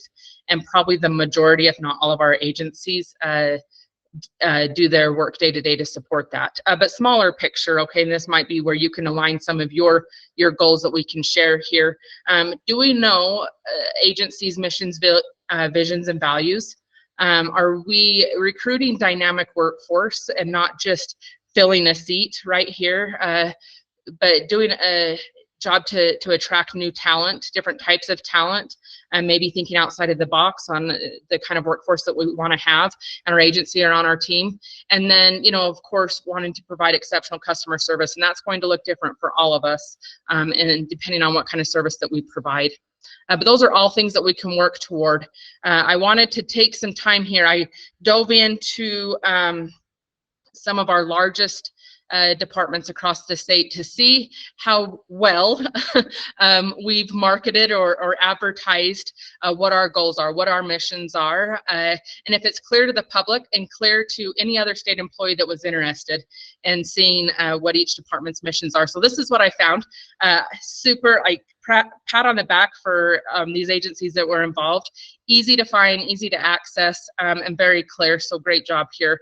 S1: And probably the majority, if not all of our agencies, do their work day to day to support that. But smaller picture, okay, and this might be where you can align some of your goals that we can share here. Do we know agencies' missions, visions, and values? Are we recruiting dynamic workforce and not just filling a seat right here, but doing a job to attract new talent, different types of talent, and maybe thinking outside of the box on the kind of workforce that we want to have and our agency or on our team. And then, you know, of course, wanting to provide exceptional customer service, and that's going to look different for all of us, and depending on what kind of service that we provide. But those are all things that we can work toward. I wanted to take some time here. I dove into some of our largest departments across the state to see how well we've marketed or advertised what our goals are, what our missions are, and if it's clear to the public and clear to any other state employee that was interested in seeing what each department's missions are. So this is what I found. Super pat on the back for these agencies that were involved. Easy to find, easy to access, and very clear. So great job here.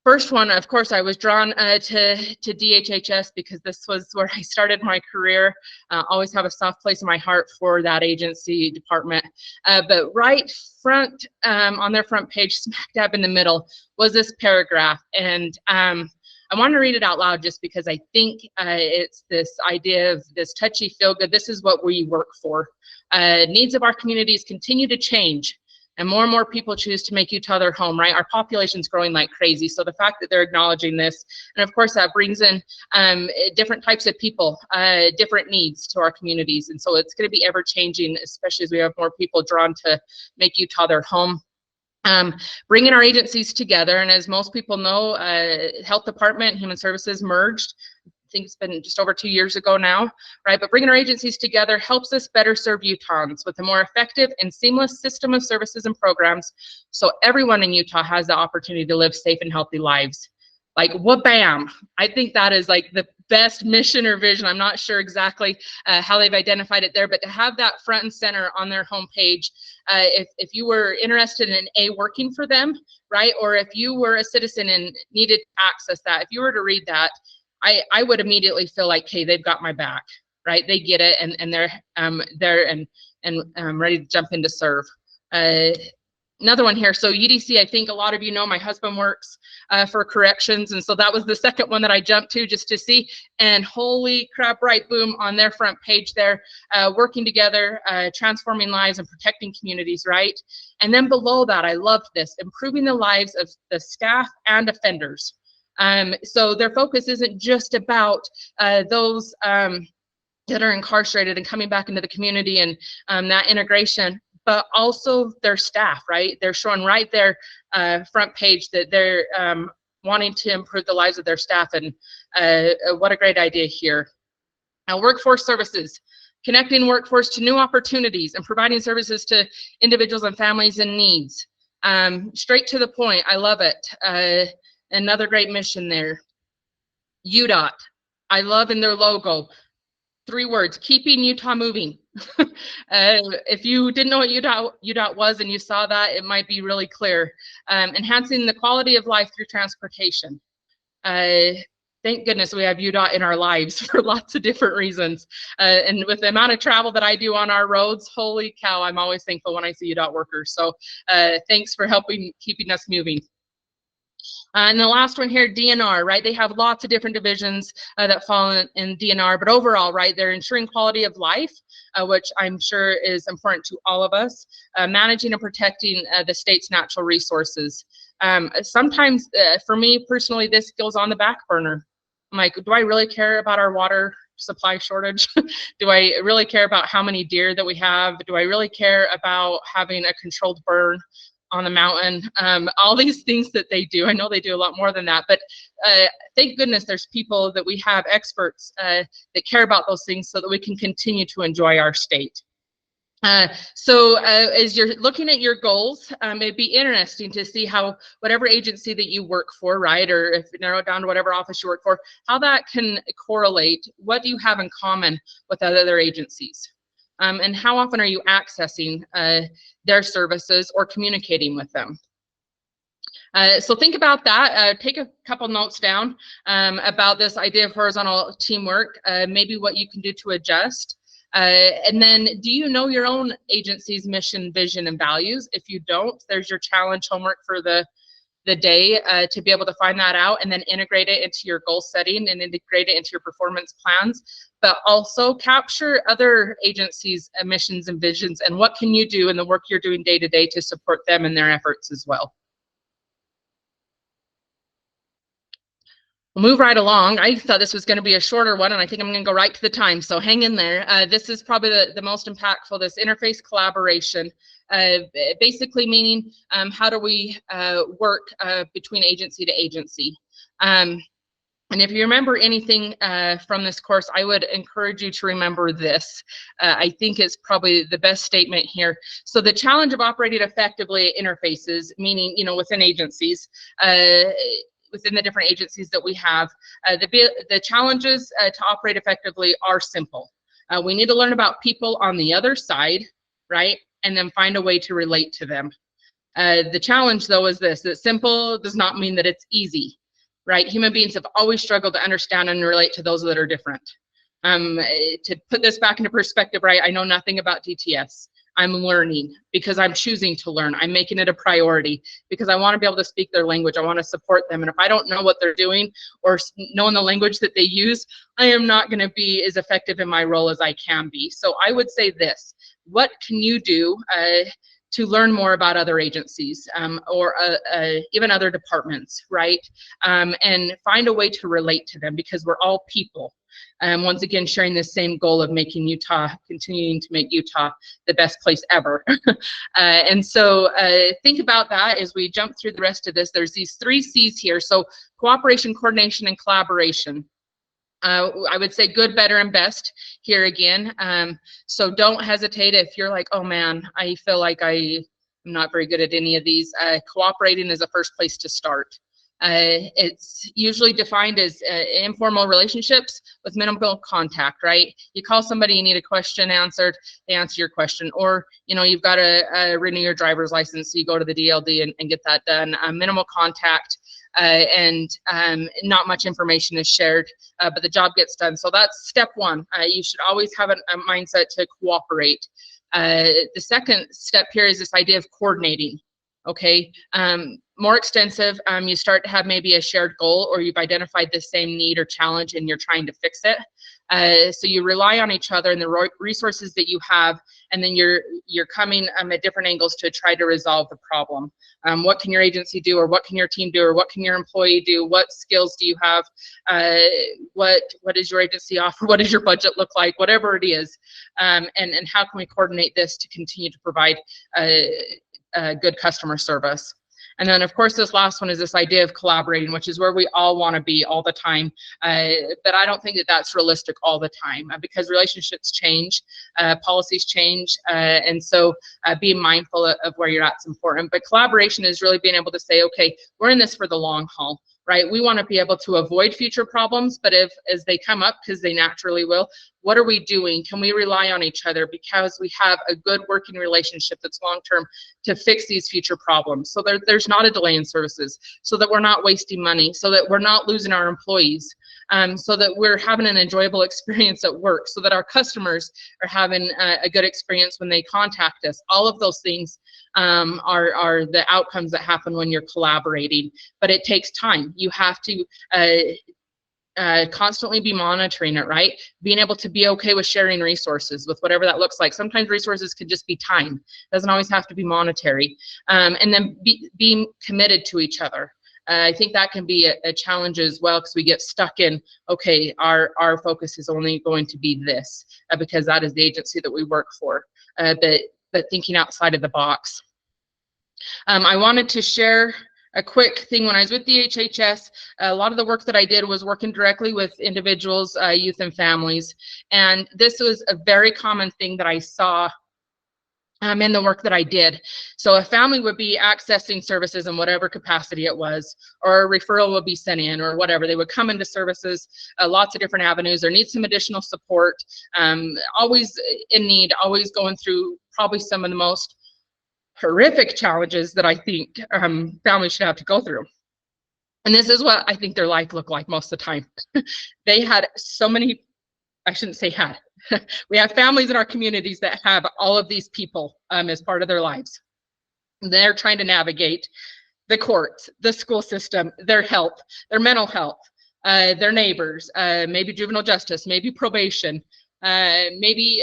S1: First one, of course, I was drawn to DHHS because this was where I started my career. Always have a soft place in my heart for that agency department. But right front, on their front page, smack dab in the middle, was this paragraph. And I want to read it out loud just because I think it's this idea of this touchy feel good. This is what we work for. Needs of our communities continue to change, and more people choose to make Utah their home, right? Our population's growing like crazy. So the fact that they're acknowledging this, and of course that brings in different types of people, different needs to our communities. And so it's gonna be ever changing, especially as we have more people drawn to make Utah their home. Bringing our agencies together, and as most people know, Health Department and Human Services merged. I think it's been just over 2 years ago now, right? But bringing our agencies together helps us better serve Utahns with a more effective and seamless system of services and programs, so everyone in Utah has the opportunity to live safe and healthy lives. Like, wha-bam! I think that is like the best mission or vision. I'm not sure exactly how they've identified it there, but to have that front and center on their homepage, if you were interested in working for them, right? Or if you were a citizen and needed to access that, if you were to read that, I would immediately feel like, hey, they've got my back, right? They get it, and they're there and ready to jump in to serve. Another one here. So UDC, I think a lot of you know, my husband works for corrections, and so that was the second one that I jumped to just to see. And holy crap, right, boom, on their front page there, working together, transforming lives and protecting communities, right? And then below that, I loved this, improving the lives of the staff and offenders. So their focus isn't just about those that are incarcerated and coming back into the community and that integration, but also their staff, right? They're showing right there front page that they're wanting to improve the lives of their staff, and what a great idea here. Now, workforce services, connecting workforce to new opportunities and providing services to individuals and families in needs. Straight to the point, I love it. Another great mission there. UDOT, I love in their logo, 3 words, keeping Utah moving. If you didn't know what UDOT was and you saw that, it might be really clear. Enhancing the quality of life through transportation. Thank goodness we have UDOT in our lives for lots of different reasons. And with the amount of travel that I do on our roads, holy cow, I'm always thankful when I see UDOT workers. So thanks for keeping us moving. And the last one here, DNR, right? They have lots of different divisions that fall in DNR, but overall, right, they're ensuring quality of life, which I'm sure is important to all of us, managing and protecting the state's natural resources. Sometimes, for me personally, this goes on the back burner. I'm like, do I really care about our water supply shortage? Do I really care about how many deer that we have? Do I really care about having a controlled burn on the mountain? All these things that they do, I know they do a lot more than that, but thank goodness there's people that we have, experts that care about those things so that we can continue to enjoy our state. So as you're looking at your goals, it'd be interesting to see how whatever agency that you work for, right, or if you narrow it down to whatever office you work for, how that can correlate. What do you have in common with other agencies? And how often are you accessing their services or communicating with them? So think about that. Take a couple notes down about this idea of horizontal teamwork, maybe what you can do to adjust. And then, do you know your own agency's mission, vision, and values? If you don't, there's your challenge homework for the day to be able to find that out and then integrate it into your goal setting and integrate it into your performance plans, but also capture other agencies' missions and visions and what can you do in the work you're doing day to day to support them in their efforts as well. We'll move right along. I thought this was going to be a shorter one, and I think I'm going to go right to the time, so hang in there. This is probably the most impactful, this interface collaboration, basically meaning how do we work between agency to agency. And if you remember anything from this course, I would encourage you to remember this. I think it's probably the best statement here. So the challenge of operating effectively at interfaces, meaning, within agencies, within the different agencies that we have, the challenges to operate effectively are simple. We need to learn about people on the other side, right? And then find a way to relate to them. The challenge, though, is this: that simple does not mean that it's easy, right? Human beings have always struggled to understand and relate to those that are different. To put this back into perspective, right? I know nothing about DTS. I'm learning because I'm choosing to learn. I'm making it a priority because I want to be able to speak their language. I want to support them. And if I don't know what they're doing or knowing the language that they use, I am not going to be as effective in my role as I can be. So I would say this: what can you do to learn more about other agencies or even other departments, right? And find a way to relate to them, because we're all people. Once again, sharing this same goal of making Utah, continuing to make Utah the best place ever. And so think about that as we jump through the rest of this. There's these 3 C's here. So cooperation, coordination, and collaboration. I would say good, better, and best here again. So don't hesitate if you're like, oh man, I feel like I'm not very good at any of these. Cooperating is the first place to start. It's usually defined as informal relationships with minimal contact, right? You call somebody, you need a question answered, they answer your question. Or, you've got to renew your driver's license, so you go to the DLD and get that done. Minimal contact. And not much information is shared, but the job gets done. So that's step 1. You should always have a mindset to cooperate. The second step here is this idea of coordinating. Okay, more extensive. You start to have maybe a shared goal, or you've identified the same need or challenge and you're trying to fix it. So you rely on each other and the resources that you have, and then you're coming at different angles to try to resolve the problem. What can your agency do, or what can your team do, or what can your employee do? What skills do you have? What does your agency offer? What does your budget look like? Whatever it is, and how can we coordinate this to continue to provide good customer service? And then, of course, this last one is this idea of collaborating, which is where we all want to be all the time. But I don't think that that's realistic all the time, because relationships change, policies change. And so being mindful of where you're at is important. But collaboration is really being able to say, okay, we're in this for the long haul, right? We want to be able to avoid future problems, but as they come up, because they naturally will, what are we doing? Can we rely on each other because we have a good working relationship that's long-term to fix these future problems, so there's not a delay in services, so that we're not wasting money, so that we're not losing our employees, so that we're having an enjoyable experience at work, so that our customers are having a good experience when they contact us. All of those things are the outcomes that happen when you're collaborating, but it takes time. You have to constantly be monitoring it, right? Being able to be okay with sharing resources, with whatever that looks like. Sometimes resources could just be time. It doesn't always have to be monetary. And then being committed to each other. I think that can be a challenge as well, because we get stuck in, okay, our focus is only going to be this, because that is the agency that we work for. But thinking outside of the box. I wanted to share a quick thing. When I was with the HHS, a lot of the work that I did was working directly with individuals, youth and families. And this was a very common thing that I saw in the work that I did. So a family would be accessing services in whatever capacity it was, or a referral would be sent in, or whatever. They would come into services, lots of different avenues, or need some additional support, always in need, always going through probably some of the most horrific challenges that I think families should have to go through. And this is what I think their life looked like most of the time. They had so many, I shouldn't say had, we have families in our communities that have all of these people as part of their lives. They're trying to navigate the courts, the school system, their health, their mental health, their neighbors, maybe juvenile justice, maybe probation, maybe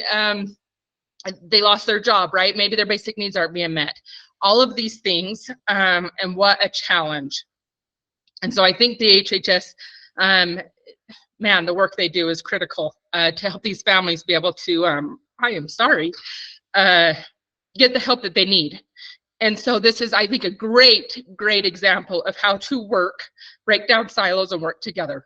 S1: they lost their job, right? Maybe their basic needs aren't being met. All of these things, and what a challenge. And so I think the HHS, man, the work they do is critical to help these families be able to, I am sorry, get the help that they need. And so this is, I think, a great example of how to work, break down silos and work together.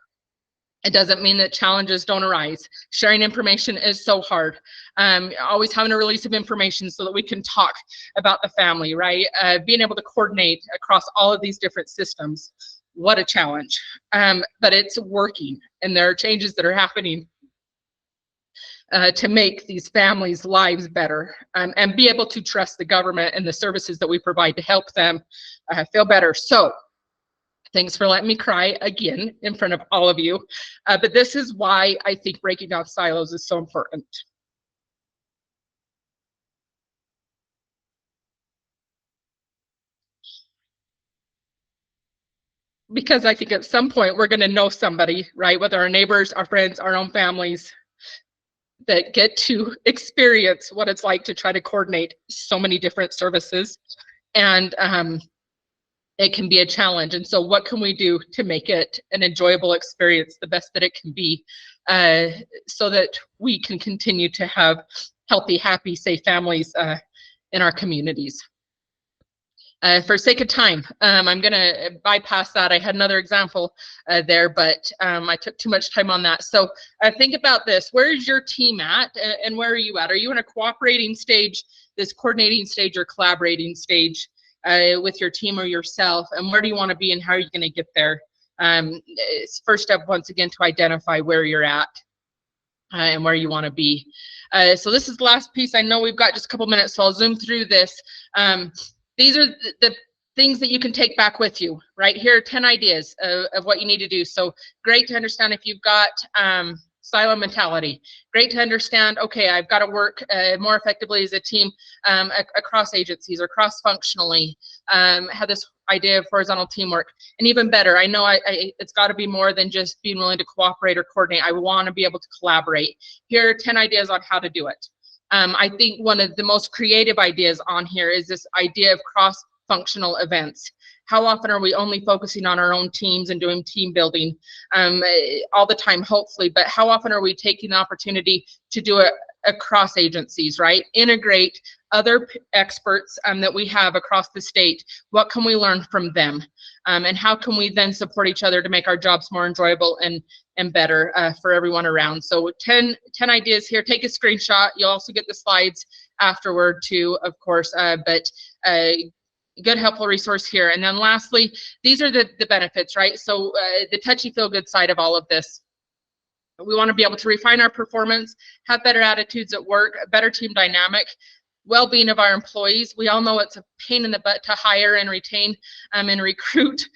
S1: It doesn't mean that challenges don't arise. Sharing information is so hard. Always having a release of information so that we can talk about the family, right? Being able to coordinate across all of these different systems. What a challenge. But it's working, and there are changes that are happening to make these families' lives better, and be able to trust the government and the services that we provide to help them feel better. So thanks for letting me cry again in front of all of you. But this is why I think breaking down silos is so important. Because I think at some point we're going to know somebody, right? Whether our neighbors, our friends, our own families, that get to experience what it's like to try to coordinate so many different services. And it can be a challenge. And so what can we do to make it an enjoyable experience, the best that it can be, so that we can continue to have healthy, happy, safe families in our communities? For sake of time, I'm going to bypass that. I had another example there, but I took too much time on that. So think about this. Where is your team at, and where are you at? Are you in a cooperating stage, this coordinating stage, or collaborating stage with your team or yourself? And where do you want to be, and how are you going to get there? It's first step, once again, to identify where you're at and where you want to be. So this is the last piece. I know we've got just a couple minutes, so I'll zoom through this. These are the things that you can take back with you, right? Here are 10 ideas of what you need to do. So great to understand if you've got silo mentality. Great to understand, okay, I've got to work more effectively as a team across agencies or cross-functionally, have this idea of horizontal teamwork. And even better, I know it's got to be more than just being willing to cooperate or coordinate. I want to be able to collaborate. Here are 10 ideas on how to do it. I think one of the most creative ideas on here is this idea of cross-functional events. How often are we only focusing on our own teams and doing team building all the time, hopefully, but how often are we taking the opportunity to do it across agencies, right? Integrate other experts that we have across the state. What can we learn from them? And how can we then support each other to make our jobs more enjoyable and better for everyone around? So 10 ideas here. Take a screenshot. You'll also get the slides afterward too, of course, but good, helpful resource here. And then lastly, these are the benefits, right? So the touchy feel good side of all of this. We want to be able to refine our performance, have better attitudes at work, a better team dynamic, well-being of our employees. We all know it's a pain in the butt to hire and retain and recruit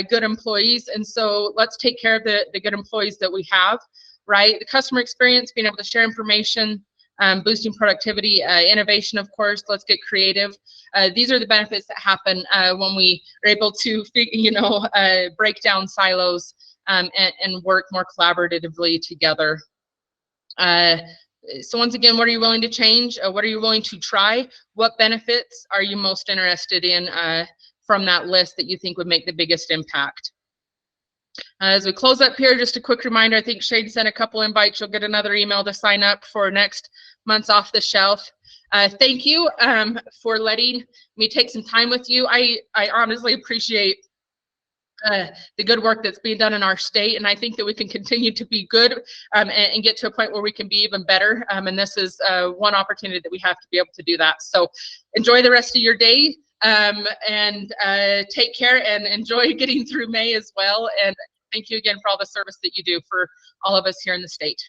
S1: good employees. And so let's take care of the good employees that we have, right? The customer experience, being able to share information, boosting productivity, innovation, of course. Let's get creative. These are the benefits that happen when we are able to, break down silos and work more collaboratively together. So once again, what are you willing to change? What are you willing to try? What benefits are you most interested in from that list that you think would make the biggest impact? As we close up here, just a quick reminder, I think Shane sent a couple invites. You'll get another email to sign up for next month's Off the Shelf. Thank you for letting me take some time with you. I honestly appreciate the good work that's being done in our state, and I think that we can continue to be good and get to a point where we can be even better. And this is one opportunity that we have to be able to do that. So enjoy the rest of your day and take care, and enjoy getting through May as well. And thank you again for all the service that you do for all of us here in the state.